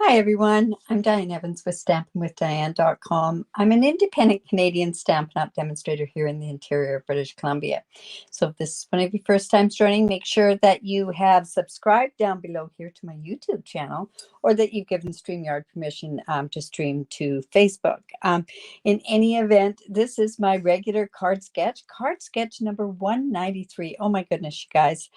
Hi everyone, I'm Diane Evans with stampinwithdiane.com. I'm an independent Canadian Stampin' Up demonstrator here in the interior of British Columbia. So if this is one of your first times joining, make sure that you have subscribed down below here to my YouTube channel, or that you've given StreamYard permission to stream to Facebook. In any event, this is my regular card sketch number 193. Oh my goodness, you guys.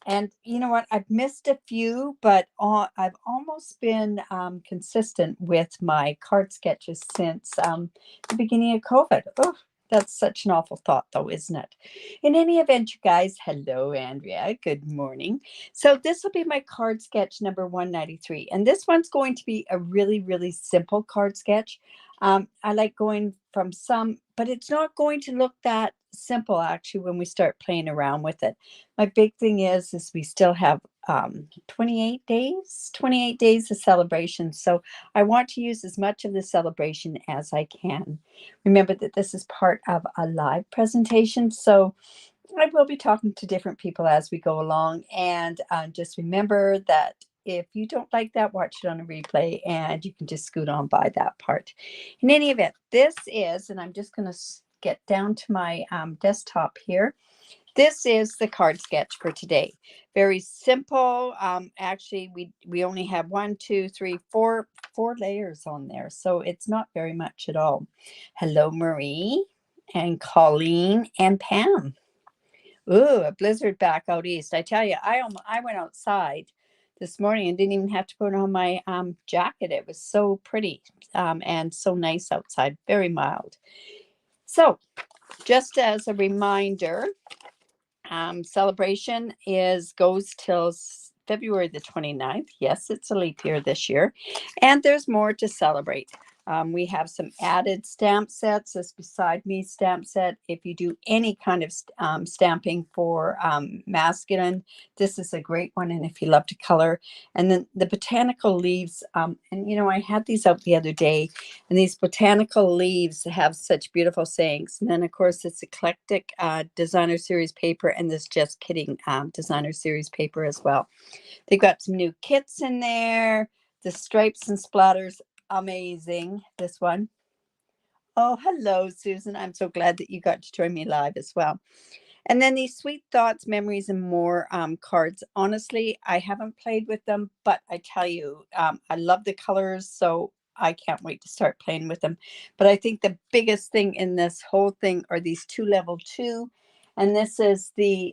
And you know what? I've missed a few, but I've almost been consistent with my card sketches since the beginning of COVID. Oh, that's such an awful thought, though, isn't it? In any event, you guys, hello, Andrea. Good morning. So this will be my card sketch number 193. And this one's going to be a really, really simple card sketch. I like going from some, but it's not going to look that simple, actually, when we start playing around with it. My big thing is we still have 28 days of celebration. So I want to use as much of the celebration as I can. Remember that this is part of a live presentation. So I will be talking to different people as we go along. And just remember that if you don't like that, watch it on a replay and you can just scoot on by that part. In any event, this is, and I'm just going to get down to my desktop here. This is the card sketch for today. Very simple. Actually, we only have 4 layers on there, so it's not very much at all. Hello, Marie and Colleen and Pam. Ooh, a blizzard back out east. I tell you, I went outside this morning and didn't even have to put on my jacket. It was so pretty and so nice outside, very mild. So just as a reminder, celebration goes till February the 29th. Yes, it's a leap year this year. And there's more to celebrate. We have some added stamp sets. This beside me stamp set. If you do any kind of stamping for masculine, this is a great one. And if you love to color, and then the botanical leaves, and you know, I had these out the other day, and these botanical leaves have such beautiful sayings. And then of course it's eclectic designer series paper, and this Just Kidding designer series paper as well. They've got some new kits in there. The stripes and splatters, amazing. This one. Oh, hello, Susan. I'm so glad that you got to join me live as well. And then these Sweet Thoughts, Memories, and More cards. Honestly, I haven't played with them, but I tell you, I love the colors, so I can't wait to start playing with them. But I think the biggest thing in this whole thing are these 2 level 2. And this is the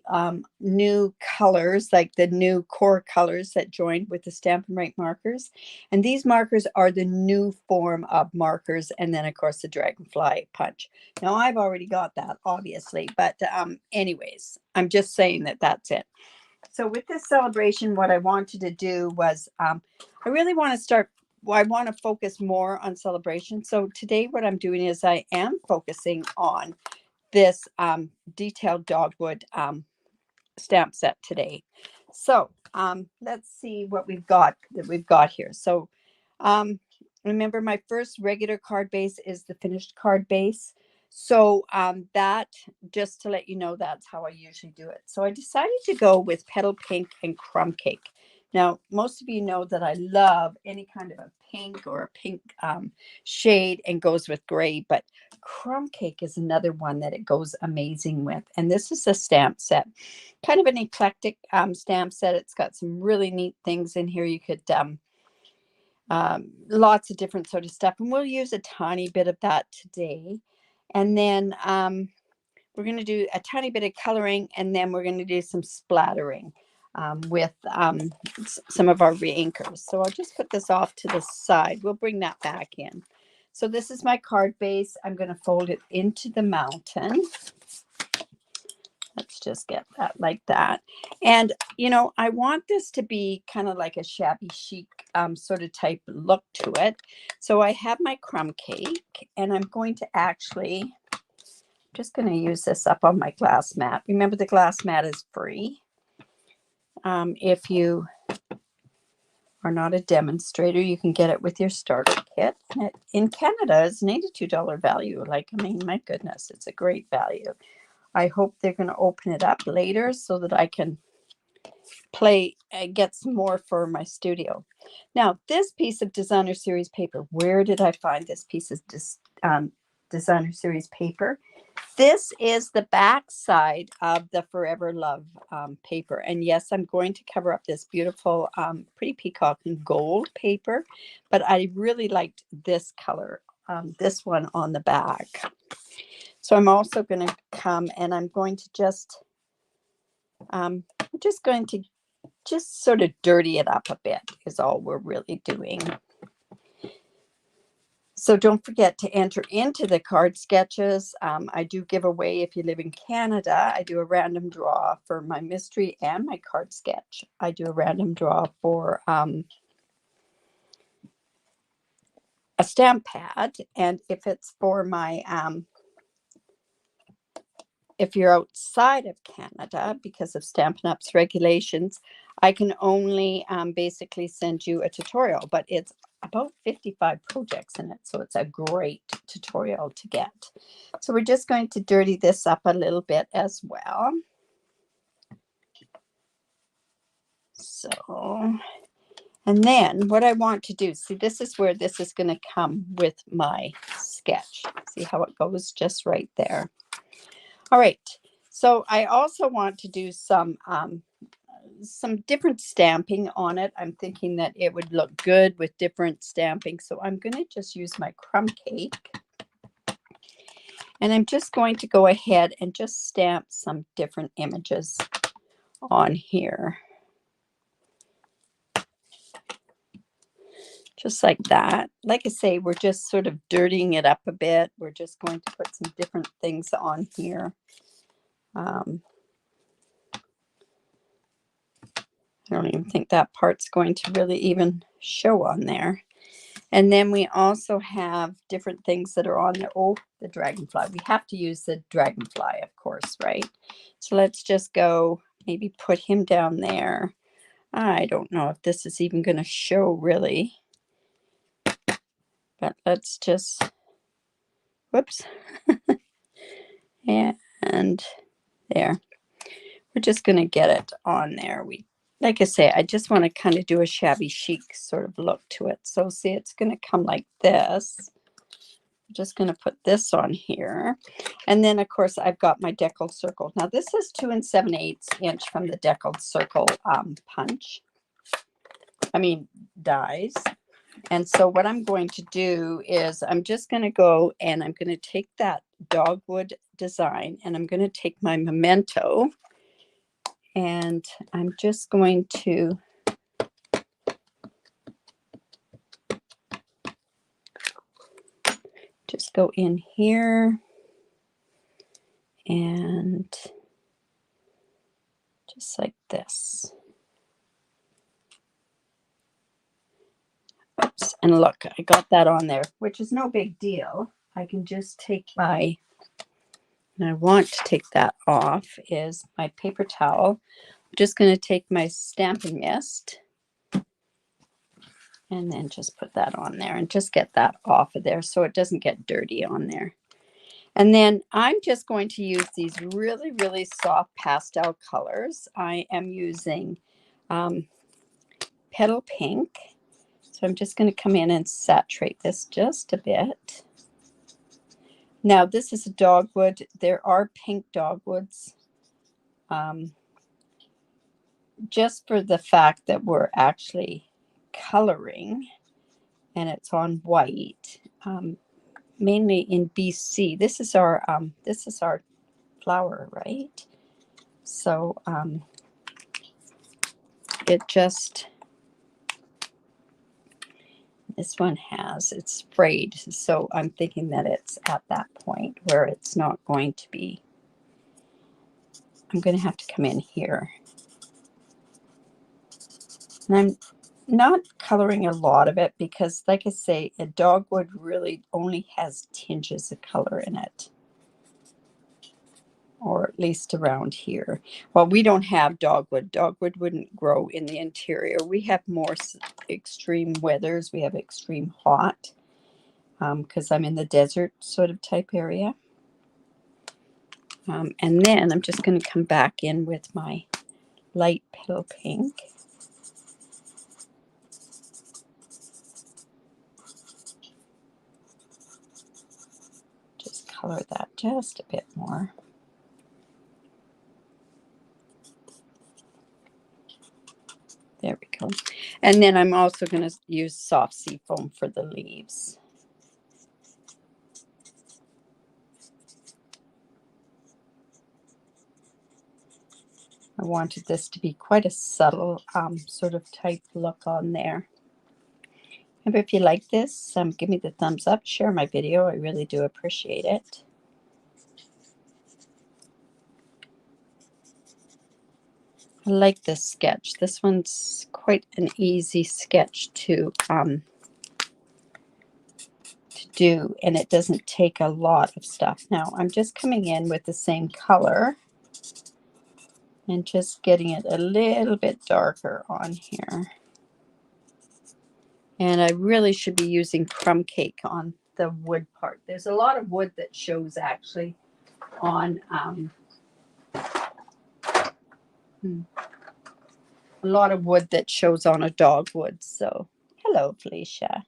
new colors, like the new core colors that joined with the Stampin' Right markers. And these markers are the new form of markers. And then, of course, the Dragonfly Punch. Now, I've already got that, obviously. But anyways, I'm just saying that that's it. So with this celebration, what I wanted to do was I really want to start. Well, I want to focus more on celebration. So today what I'm doing is I am focusing on this detailed dogwood stamp set today. So let's see what we've got here. So remember, my first regular card base is the finished card base. So that, just to let you know, that's how I usually do it. So I decided to go with Petal Pink and Crumb Cake. Now, most of you know that I love any kind of a pink or a pink shade, and goes with gray, but Crumb Cake is another one that it goes amazing with. And this is a stamp set, kind of an eclectic stamp set. It's got some really neat things in here. You could lots of different sort of stuff, and we'll use a tiny bit of that today. And then we're going to do a tiny bit of coloring, and then we're going to do some splattering with some of our re-inkers. So I'll just put this off to the side. We'll bring that back in. So this is my card base. I'm going to fold it into the mountain. Let's just get that like that. And, you know, I want this to be kind of like a shabby chic sort of type look to it. So I have my Crumb Cake, and I'm going to actually, just going to use this up on my glass mat. Remember, the glass mat is free. If you are not a demonstrator, you can get it with your starter kit. In Canada, it's an $82 value. Like, I mean, my goodness, it's a great value. I hope they're going to open it up later so that I can get some more for my studio. Now, this piece of designer series paper, where did I find this piece of designer series paper? This is the back side of the Forever Love paper. And yes, I'm going to cover up this beautiful pretty peacock and gold paper, but I really liked this color, this one on the back. So I'm also going to come and I'm going to just sort of dirty it up a bit is all we're really doing. So don't forget to enter into the card sketches. I do give away, if you live in Canada, I do a random draw for my mystery and my card sketch. I do a random draw for a stamp pad. And if it's for my, if you're outside of Canada, because of Stampin' Up's regulations, I can only basically send you a tutorial, but it's about 55 projects in it, so it's a great tutorial to get. So we're just going to dirty this up a little bit as well. So, and then what I want to do, see, this is where this is going to come with my sketch. See how it goes just right there. All right, so I also want to do some different stamping on it. I'm thinking that it would look good with different stamping. So I'm going to just use my crumb cake. And I'm just going to go ahead and just stamp some different images on here. Just like that. Like I say, we're just sort of dirtying it up a bit. We're just going to put some different things on here. I don't even think that part's going to really even show on there. And then we also have different things that are on there. Oh, the dragonfly. We have to use the dragonfly, of course, right? So let's just go maybe put him down there. I don't know if this is even going to show really. But let's just, whoops. And there. We're just going to get it on there. Like I say, I just want to kind of do a shabby chic sort of look to it. So see, it's going to come like this. I'm just going to put this on here. And then, of course, I've got my deckled circle. Now, this is 2 7/8 inch from the deckled circle dies. And so what I'm going to do is I'm just going to go and I'm going to take that dogwood design and I'm going to take my memento. And I'm just going to just go in here and just like this. Oops. And look, I got that on there, which is no big deal. I can just take and I want to take that off, is my paper towel. I'm just going to take my Stampin' Mist and then just put that on there and just get that off of there so it doesn't get dirty on there. And then I'm just going to use these really, really soft pastel colors. I am using Petal Pink. So I'm just going to come in and saturate this just a bit. Now, this is a dogwood. There are pink dogwoods. Just for the fact that we're actually coloring and it's on white. Mainly in BC. This is our flower, right? So this one it's frayed. So I'm thinking that it's at that point where it's not going to be. I'm going to have to come in here. And I'm not coloring a lot of it because, like I say, a dogwood really only has tinges of color in it. Or at least around here. Well, we don't have dogwood. Dogwood wouldn't grow in the interior. We have more extreme weathers. We have extreme hot because I'm in the desert sort of type area. And then I'm just going to come back in with my light pale pink. Just color that just a bit more. There we go. And then I'm also going to use soft sea foam for the leaves. I wanted this to be quite a subtle sort of type look on there. And if you like this, give me the thumbs up, share my video. I really do appreciate it. I like this sketch. This one's quite an easy sketch to do, and it doesn't take a lot of stuff. Now I'm just coming in with the same color and just getting it a little bit darker on here. And I really should be using crumb cake on the wood part. There's a lot of wood that shows actually on a lot of wood that shows on a dogwood. So hello, Felicia.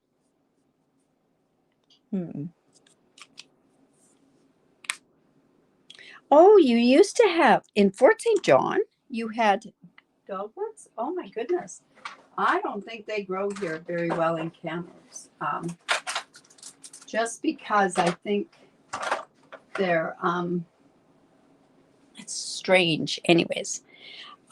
Oh, you used to have in Fort St. John, you had dogwoods? Oh my goodness. I don't think they grow here very well in Kamloops. Just because I think they're it's strange. Anyways.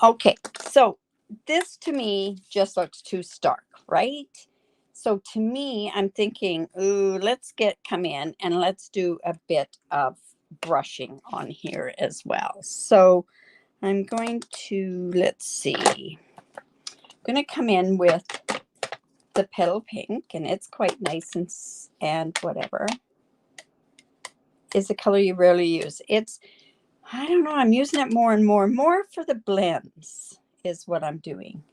Okay, so this to me just looks too stark, right? So to me, I'm thinking, ooh, let's come in and let's do a bit of brushing on here as well. So I'm going to, let's see, I'm going to come in with the petal pink, and it's quite nice and whatever. Is the color you rarely use. It's, I don't know, I'm using it more and more and more for the blends is what I'm doing.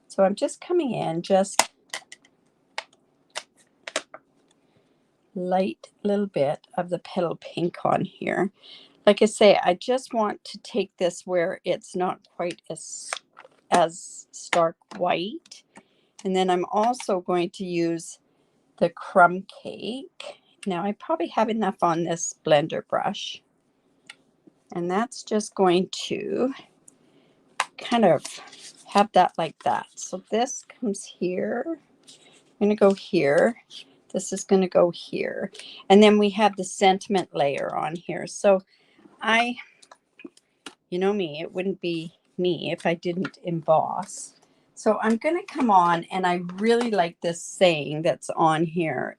So I'm just coming in, just light little bit of the petal pink on here. Like I say, I just want to take this where it's not quite as stark white. And then I'm also going to use the crumb cake. Now I probably have enough on this blender brush. And that's just going to kind of have that like that. So this comes here. I'm going to go here. This is going to go here. And then we have the sentiment layer on here. So you know me, it wouldn't be me if I didn't emboss. So I'm going to come on, and I really like this saying that's on here.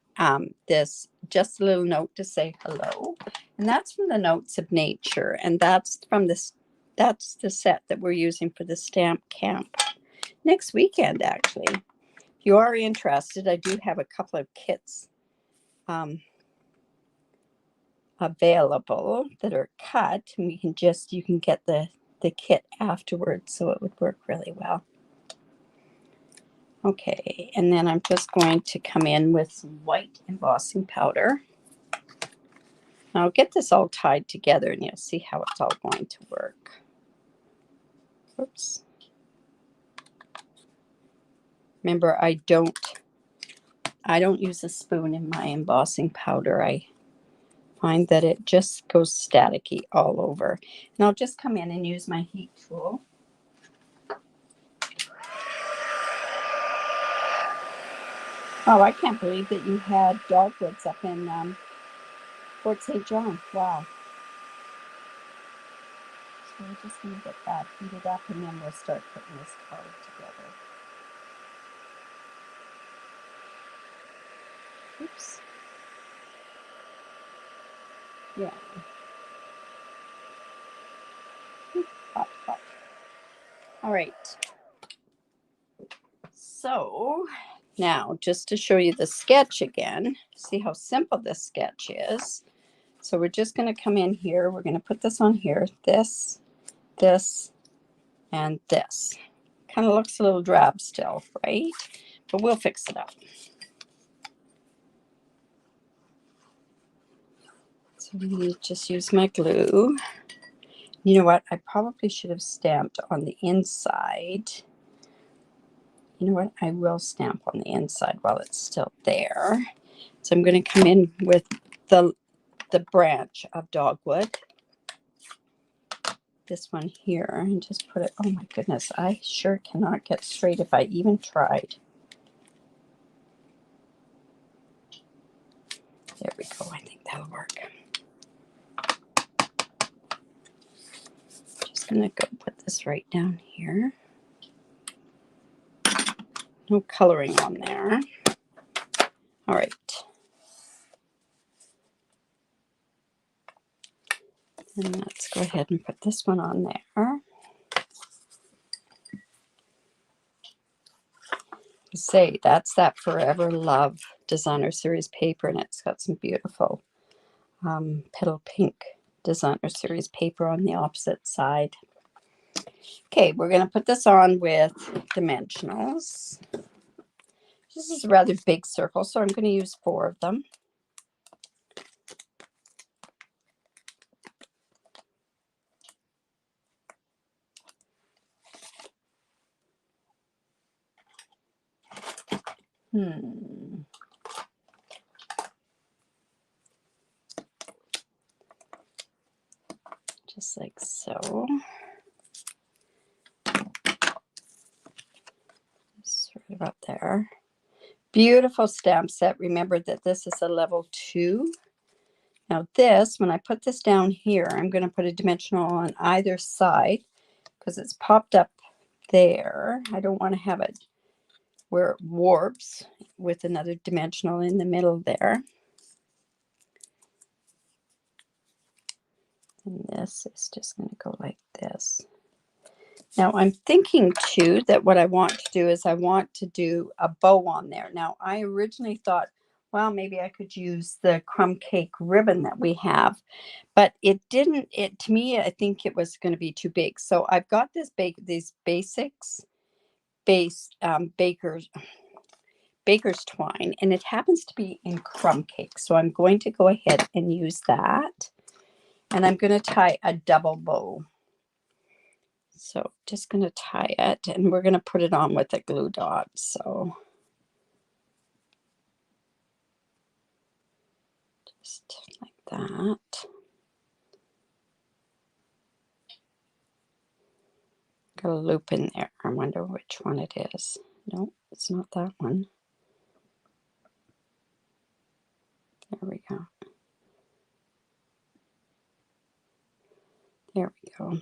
This just a little note to say hello. And that's from the Notes of Nature. And that's from this. That's the set that we're using for the stamp camp next weekend, actually. If you are interested, I do have a couple of kits available that are cut, and you can get the kit afterwards, so it would work really well. Okay, and then I'm just going to come in with some white embossing powder. Now I'll get this all tied together, and you'll see how it's all going to work. Oops. Remember, I don't use a spoon in my embossing powder. I find that it just goes staticky all over. And I'll just come in and use my heat tool. Oh, I can't believe that you had dogwoods up in Fort St. John. Wow. So we're just going to get that heated up, and then we'll start putting this card together. Oops. Yeah. Hot, hot. All right. So now, just to show you the sketch again, see how simple this sketch is. So we're just going to come in here. We're going to put this on here. This, and this. Kind of looks a little drab still, right? But we'll fix it up. So we just use my glue. You know what? I probably should have stamped on the inside. You know what? I will stamp on the inside while it's still there. So I'm going to come in with the branch of Dogwood. This one here, and just put it, oh my goodness, I sure cannot get straight if I even tried. There we go. I think that'll work. Just going to go put this right down here. No coloring on there. All right. And let's go ahead and put this one on there. Say that's that Forever Love Designer Series paper, and it's got some beautiful petal pink Designer Series paper on the opposite side. Okay, we're going to put this on with dimensionals. This is a rather big circle, so I'm going to use 4 of them. Just like so. Sort of up there. Beautiful stamp set. Remember that this is a level 2. Now this, when I put this down here, I'm going to put a dimensional on either side because it's popped up there. I don't want to have it where it warps with another dimensional in the middle there. And this is just going to go like this. Now I'm thinking too that what I want to do is I want to do a bow on there. Now I originally thought, well, maybe I could use the crumb cake ribbon that we have, but it didn't. To me, I think it was going to be too big. So I've got these basics baker's twine, and it happens to be in crumb cake. So I'm going to go ahead and use that, and I'm going to tie a double bow. So just going to tie it, and we're going to put it on with a glue dot. So just like that. Got a loop in there. I wonder which one it is. No, it's not that one. There we go. There we go.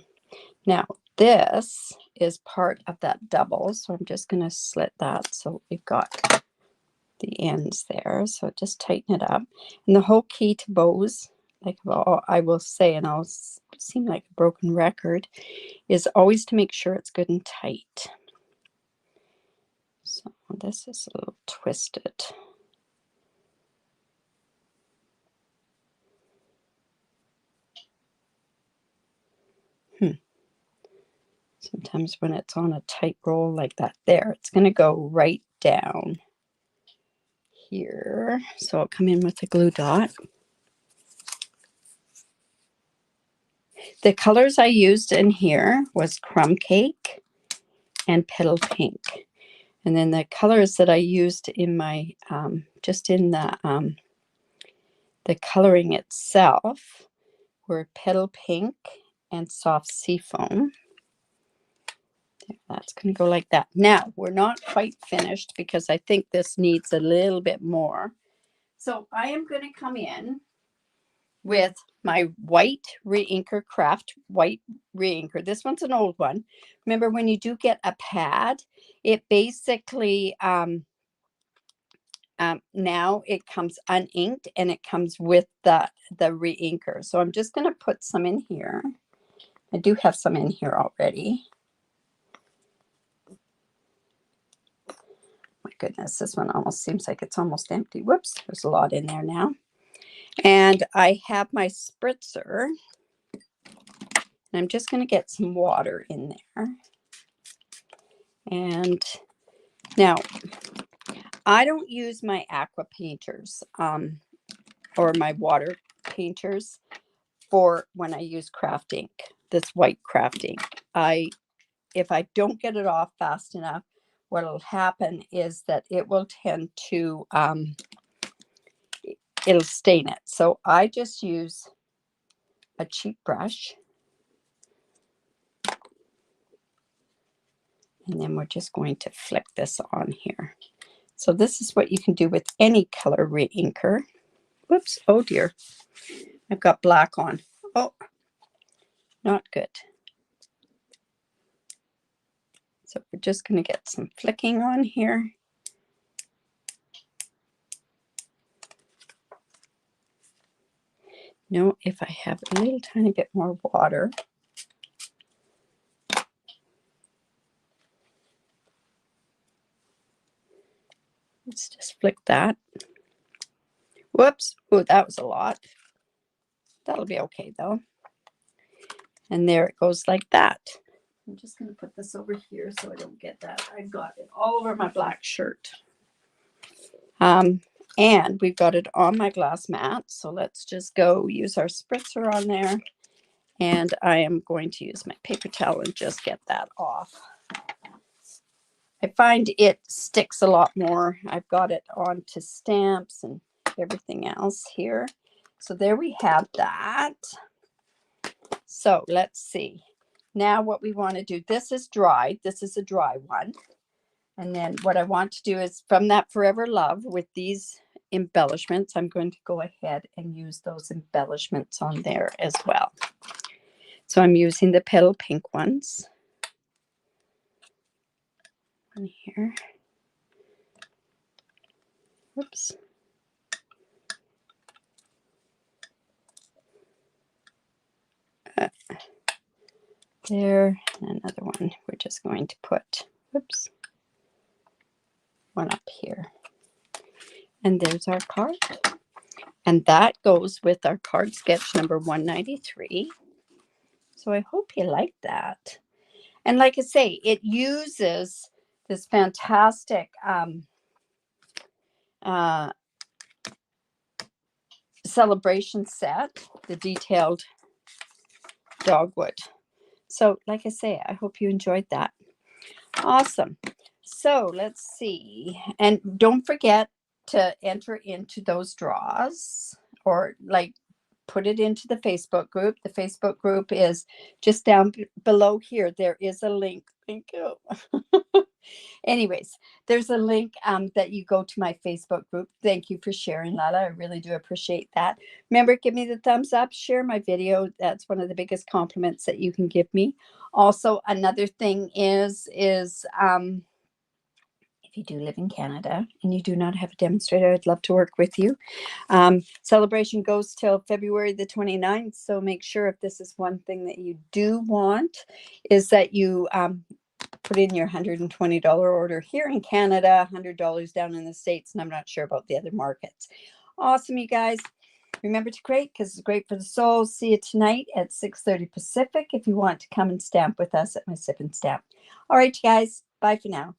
Now this is part of that double, so I'm just going to slit that so we've got the ends there. So just tighten it up. And the whole key to bows, like I will say, and I'll seem like a broken record, is always to make sure it's good and tight. So this is a little twisted. Sometimes when it's on a tight roll like that there, it's going to go right down here. So I'll come in with a glue dot. The colors I used in here was crumb cake and petal pink. And then the colors that I used in my, just in the coloring itself were petal pink and soft seafoam. That's going to go like that. Now, we're not quite finished because I think this needs a little bit more. So I am going to come in with my white reinker, craft white reinker. This one's an old one. Remember, when you do get a pad, it basically, now it comes uninked and it comes with the reinker. So I'm just going to put some in here. I do have some in here already. My goodness, this one almost seems like it's almost empty. Whoops, there's a lot in there now. And I have my spritzer. And I'm just going to get some water in there. And now, I don't use my aqua painters or my water painters for when I use craft ink. this white crafting. If I don't get it off fast enough, what will happen is that it will tend to, it'll stain it. So I just use a cheap brush. And then we're just going to flick this on here. So this is what you can do with any color re-inker. Whoops, oh dear. I've got black on. Oh, not good. So we're just going to get some flicking on here. Now, if I have a little tiny bit more water. Let's just flick that. Whoops. Oh, that was a lot. That'll be okay, though. And there it goes like that. I'm just going to put this over here so I don't get that. I've got it all over my black shirt. And we've got it on my glass mat. So let's just go use our spritzer on there. And I am going to use my paper towel and just get that off. I find it sticks a lot more. I've got it onto stamps and everything else here. So there we have that. So let's see. Now what we want to do, this is dry. This is a dry one. And then what I want to do is from that Forever Love with these embellishments, I'm going to go ahead and use those embellishments on there as well. So I'm using the petal pink ones. On here. Whoops. There, and another one. We're just going to put, whoops, one up here. And there's our card. And that goes with our card sketch number 193. So I hope you like that. And like I say, it uses this fantastic celebration set, the detailed dogwood. So like I say, I hope you enjoyed that. Awesome. So let's see. And don't forget to enter into those draws, or like put it into the Facebook group. The Facebook group is just down below here. There is a link. Thank you. Anyways, there's a link that you go to my Facebook group. Thank you for sharing, Lala. I really do appreciate that. Remember, give me the thumbs up, share my video. That's one of the biggest compliments that you can give me. Also, another thing is if you do live in Canada and you do not have a demonstrator, I'd love to work with you. Celebration goes till February the 29th. So make sure, if this is one thing that you do want, is that you put in your $120 order here in Canada, $100 down in the States, and I'm not sure about the other markets. Awesome, you guys. Remember to create, because it's great for the soul. See you tonight at 6:30 Pacific if you want to come and stamp with us at my Sip and Stamp. All right, you guys. Bye for now.